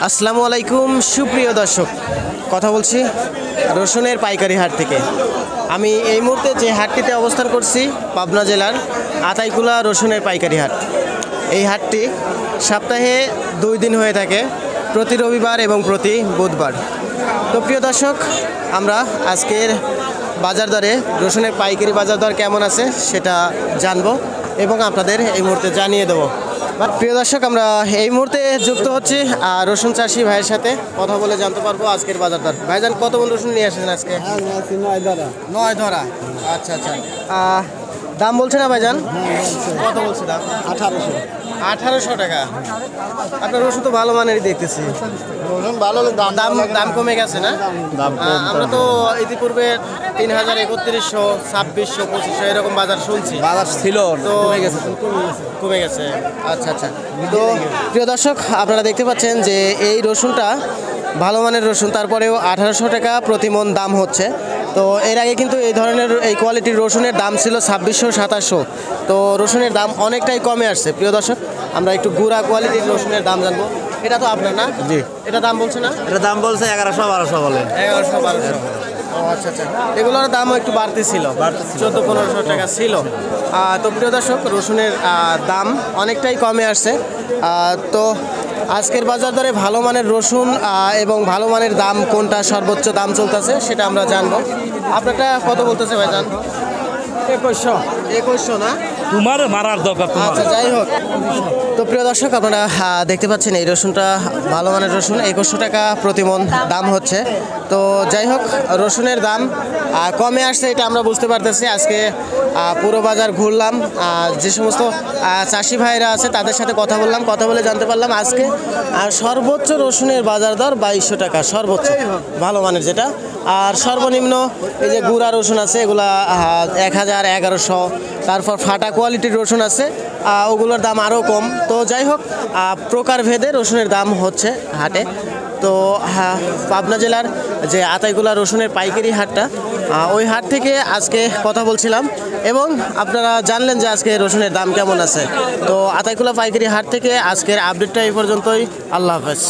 আসসালামু আলাইকুম সুপ্রিয় দর্শক, কথা বলছি রসুনের পাইকারি হাট থেকে। আমি এই মুহূর্তে যে হাটটিতে অবস্থান করছি পাবনা জেলার আতাইকুলা রসুনের পাইকারি হাট। এই হাটটি সপ্তাহে 2 দিন হয়ে থাকে, প্রতি রবিবার এবং প্রতি বুধবার। তো প্রিয় দর্শক, আমরা আজকের বাজার দরে রসুনের পাইকারি বাজার দর কেমন আছে সেটা জানবো এবং আপনাদের এই মুহূর্তে জানিয়ে দেবো। প্রিয় দর্শক, আমরা এই মুহূর্তে যুক্ত হচ্ছি রসুন চাষি ভাইয়ের সাথে, কথা বলে জানতে পারবো আজকের বাজার দর। ভাইজান, কত মন রসুন নিয়ে আসেন আজকে? 9 ধরা। আচ্ছা আচ্ছা, দাম বলছে না ভাইজান? কত বলছে দাম? 1800 টাকা। আপনার রসুন তো ভালো মানেরই দেখতেছি। ভালো দাম কমে গেছে না? আমরা তো ইতিপূর্বে 3000, 3100, 2600, 2500 এরকম বাজার শুনছি। বাজার ছিল তো কমে গেছে। আচ্ছা আচ্ছা। তো প্রিয় দর্শক, আপনারা দেখতে পাচ্ছেন যে এই রসুনটা ভালো মানের রসুন, তারপরেও 1800 টাকা প্রতি মন দাম হচ্ছে। তো এর আগে কিন্তু এই ধরনের এই কোয়ালিটির রসুনের দাম ছিল 2600, 2700। তো রসুনের দাম অনেকটাই কমে আসছে। প্রিয় দর্শক, আমরা একটু গুড়া কোয়ালিটির রসুনের দাম জানবো। এটা তো আপনার না? জি। এটা দাম বলছে না? এটা দাম বলছে 1100, 1200 বলে। 1100, 1200। ও আচ্ছা আচ্ছা, এগুলোর দামও একটু বাড়তি ছিল, 1400-1500 টাকা ছিল। তো প্রিয় দর্শক, রসুনের দাম অনেকটাই কমে আসছে। তো আজকের বাজার দরে ভালো মানের রসুন এবং ভালো মানের দাম কোনটা সর্বোচ্চ দাম চলতেছে সেটা আমরা জানবো। আপনারটা কত বলতেছে ভাইজান? 2100 না? তোমার মারার দরকার। আচ্ছা, যাই হোক। তো প্রিয় দর্শক, আপনারা দেখতে পাচ্ছেন এই রসুনটা ভালো মানের রসুন, 2100 টাকা প্রতি মন দাম হচ্ছে। তো যাই হোক, রসুনের দাম কমে আসছে এটা আমরা বুঝতে পারতেছি। আজকে পুরো বাজার ঘুরলাম, যে সমস্ত চাষি ভাইরা আছে তাদের সাথে কথা বললাম, কথা বলে জানতে পারলাম আজকে সর্বোচ্চ রসুনের বাজার দর 2200 টাকা সর্বোচ্চ ভালো মানের যেটা। আর সর্বনিম্ন এই যে গুঁড়া রসুন আছে এগুলা 1000, 1100। তারপর ফাটা কোয়ালিটির রসুন আছে, ওগুলোর দাম আরও কম। তো যাই হোক, প্রকারভেদে রসুনের দাম হচ্ছে হাটে। তো পাবনা জেলার যে আতাইকুলা রসুনের পাইকারি হাটটা, ওই হাট থেকে আজকে কথা বলছিলাম এবং আপনারা জানলেন যে আজকে রসুনের দাম কেমন আছে। তো আতাইকুলা পাইকারি হাট থেকে আজকের আপডেটটা এই পর্যন্তই। আল্লাহ হাফেজ।